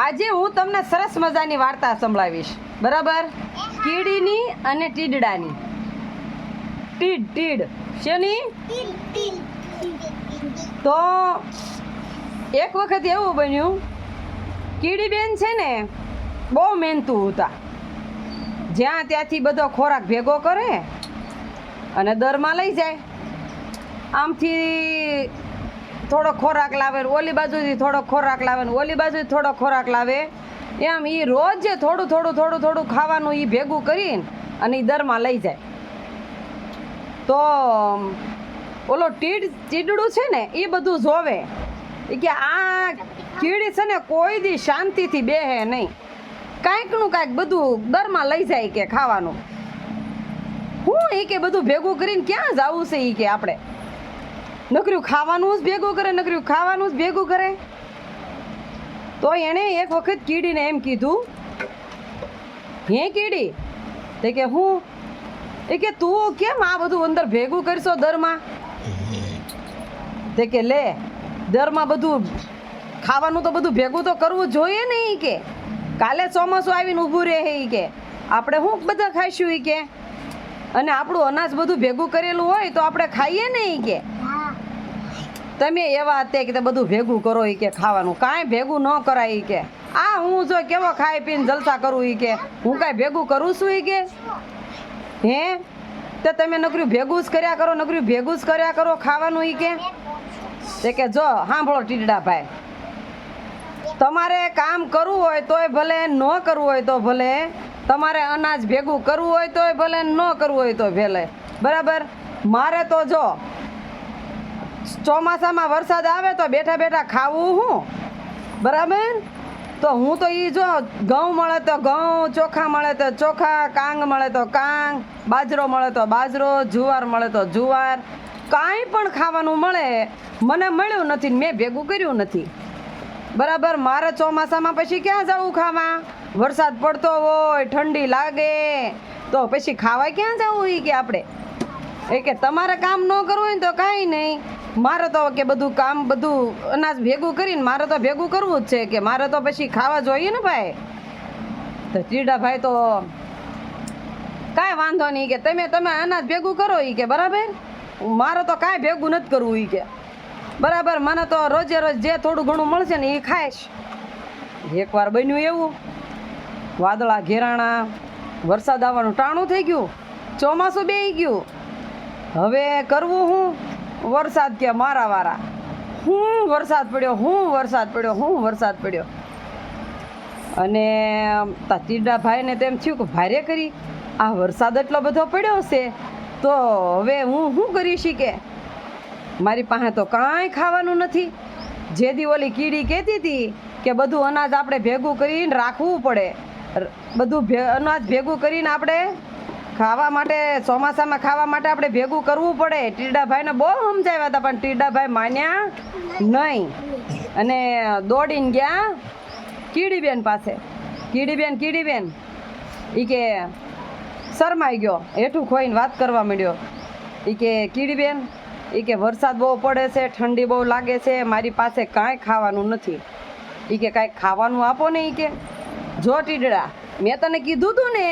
આજે હું તમને સરસ મજાની વાર્તા સંભળાવીશ. બરાબર? કીડીની અને ટીડડાની. ટીડ શેની? તો એક વખત એવું બન્યું, કીડી બેન છે ને બહુ મહેનતુ હતા. જ્યાં ત્યાંથી બધો ખોરાક ભેગો કરે અને દરમાં લઈ જાય. આમથી થોડો ખોરાક લાવે, ઓલી બાજુથી થોડો ખોરાક લાવે, ઓલી બાજુથી થોડો ખોરાક લાવે. એમ એ રોજ જે થોડું ખાવાનું એ ભેગું કરીને અને એ દરમાં લઈ જાય. તો ઓલો ટીડડું છે ને એ બધું જોવે. એ કે આ કીડી છે ને કોઈ દી શાંતિથી બેહે નહીં, કાંઈકનું કાંઈક બધું દરમાં લઈ જાય કે ખાવાનું. હું એ કે બધું ભેગું કરીને ક્યાં જવું છે? એ કે આપણે નકર્યું ખાવાનું જ ભેગું કરે, નકર્યું ખાવાનું જ ભેગું કરે. તો એણે એક વખત કીડીને એમ કીધું, હે કીડી, તે કે હું? એ કે તું કેમ આ બધું અંદર ભેગું કરશો દરમાં? તે કે લે, દરમાં બધું ખાવાનું તો બધું ભેગું તો કરવું જોઈએ ને. એ કે કાલે ચોમાસું આવીને ઊભું રહે. એ કે આપણે શું બધા ખાઈશું? એ કે અને આપણું અનાજ બધું ભેગું કરેલું હોય તો આપણે ખાઈએ ને. એ કે તમે એવા હતા કે બધું ભેગું કરો. એ કે ખાવાનું કાંઈ ભેગું ન કરાય. એ કે આ હું જો કેવો ખાઈ પીને જલસા કરું. એ કે હું કાંઈ ભેગું કરું છું? એ કે હે તો તમે નકર્યું ભેગું જ કર્યા કરો, નકર્યું ભેગું જ કર્યા કરો ખાવાનું. એ કે તે કે જો સાંભળો ટીડડા ભાઈ, તમારે કામ કરવું હોય તોય ભલે, ન કરવું હોય તો ભલે, તમારે અનાજ ભેગું કરવું હોય તોય ભલે, ન કરવું હોય તો ભલે. બરાબર? મારે તો જો ચોમાસામાં વરસાદ આવે તો બેઠા બેઠા ખાવું હું. બરાબર? તો હું તો એ જો ઘઉં મળે તો ઘઉં, ચોખા મળે તો ચોખા, કાંગ મળે તો કાંગ, બાજરો મળે તો બાજરો, જુવાર મળે તો જુવાર, કાંઈ પણ ખાવાનું મળે મને મળ્યું નથી, મેં ભેગું કર્યું નથી. બરાબર? મારે ચોમાસામાં પછી ક્યાં જવું ખાવા? વરસાદ પડતો હોય, ઠંડી લાગે તો પછી ખાવા ક્યાં જવું? એ કે આપણે એ કે તમારે કામ ન કરવું હોય ને તો કાંઈ નહીં, મારે તો કે બધું કામ બધું અનાજ ભેગું કરીને મારે તો ભેગું કરવું જ છે. કે મારે તો પછી ખાવા જોઈએ ને ભાઈ. તો ટીડા ભાઈ તો કાંઈ વાંધો નહીં કે તમે અનાજ ભેગું કરો. એ કે બરાબર, મારે તો કાંઈ ભેગું નથી કરવું. એ કે બરાબર, મને તો રોજે રોજ જે થોડું ઘણું મળશે ને એ ખાઈશ. એકવાર બન્યું એવું, વાદળા ઘેરાણા, વરસાદ આવવાનું ટાણું થઈ ગયું, ચોમાસું બેસી ગયું. હવે કરવું હું? વરસાદ કે મારા વારા. હું વરસાદ પડ્યો. અને તીડા ભાઈને તેમ થયું કે ભારે કરી આ વરસાદ એટલો બધો પડ્યો છે તો હવે હું શું કરી શીખે? મારી પાસે તો કાંઈ ખાવાનું નથી. જે દી ઓલી કીડી કહેતી હતી કે બધું અનાજ આપણે ભેગું કરીને રાખવું પડે, બધું અનાજ ભેગું કરીને આપણે ખાવા માટે, ચોમાસામાં ખાવા માટે આપણે ભેગું કરવું પડે. ટીડાભાઈને બહુ સમજાવ્યા હતા પણ ટીડાભાઈ માન્યા નહીં અને દોડીને ગયા કીડીબેન પાસે. કીડીબેન એ કે શરમાઈ ગયો, હેઠું ખોઈને વાત કરવા માંડ્યો. એ કે કીડીબેન, એ કે વરસાદ બહુ પડે છે, ઠંડી બહુ લાગે છે, મારી પાસે કાંઈ ખાવાનું નથી. એ કે કાંઈક ખાવાનું આપો ને. એ કે જો ટીડડા, મેં તને કીધું તું ને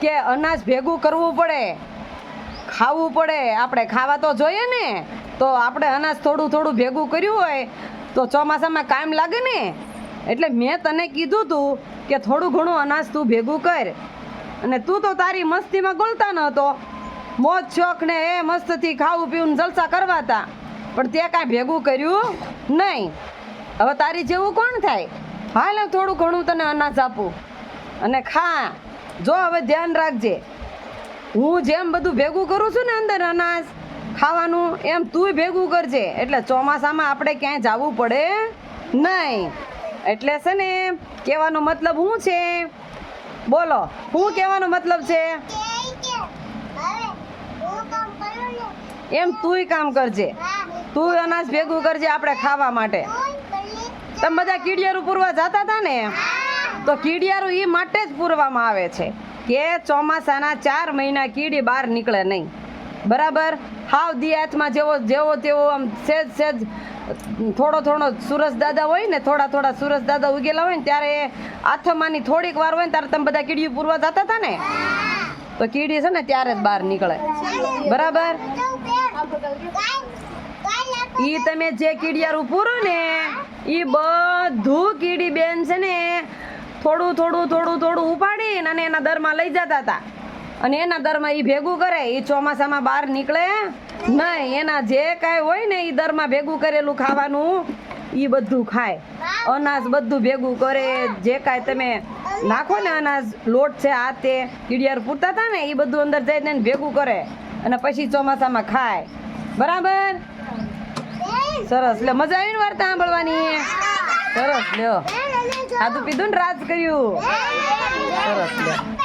કે અનાજ ભેગું કરવું પડે, ખાવું પડે, આપણે ખાવા તો જોઈએ ને. તો આપણે અનાજ થોડું ભેગું કર્યું હોય તો ચોમાસામાં કામ લાગે ને. એટલે મેં તને કીધું તું કે થોડું ઘણું અનાજ તું ભેગું કર. અને તું તો તારી મસ્તીમાં ગોલતા ન હતો, મોજ શોખ ને એ મસ્તથી ખાવું પીવું જલસા કરવા હતા, પણ તે કાંઈ ભેગું કર્યું નહીં. હવે તારી જેવું કોણ થાય? હાલ થોડું ઘણું તને અનાજ આપું અને ખા. જો હવે ધ્યાન રાખજે, હું જેમ બધું ભેગું કરું છું ને અંદર અનાજ ખાવાનું, એમ તુંય ભેગું કરજે. એટલે ચોમાસામાં આપણે ક્યાંય જવું પડે નહીં. એટલે છે ને કહેવાનો મતલબ શું છે? બોલો, શું કહેવાનો મતલબ છે? એમ તુંય કામ કરજે, તું અનાજ ભેગું કરજે આપણે ખાવા માટે. તમે બધા કીડિયારું પૂરવા જતા હતા ને, તો કીડિયારું એ માટે જ પૂરવામાં આવે છે કે ચોમાસાના 4 મહિના કીડી બહાર નીકળે નહીં. બરાબર? હાવ દી હાથમાં જેવો તેવો આમ સેજ થોડો થોડો સુરજ દાદા હોય ને થોડા સુરજ દાદા ઉગેલા હોય ને ત્યારે આથમાની થોડીક વાર હોય ને ત્યારે તમે બધા કીડીયું પૂરવા જતા હતા ને તો કીડી છે ને ત્યારે જ બહાર નીકળે બરાબર ઈ તમે જે કીડિયારું પૂરો ને ઈ બધું કીડી બેન છે ને થોડું ઉપાડીને અને એના દરમાં લઈ જતા હતા અને એના દરમાં ઈ ભેગું કરે ઈ ચોમાસામાં બહાર નીકળે નહીં એના જે કાંઈ હોય ને ઈ દરમાં ભેગું કરેલું ખાવાનું ઈ બધું ખાય અનાજ બધું ભેગું કરે જે કાંઈ તમે નાખો ને અનાજ લોટ છે આ તે કીડિયાર પૂરતા હતા ને ઈ બધું અંદર જઈને ભેગું કરે અને પછી ચોમાસામાં ખાય બરાબર સરસ લે મજા આવી ને વાર્તા સાંભળવાની સરસ લ્યો ખાધું પીધું ને રાજ કર્યું સરસ લ્યો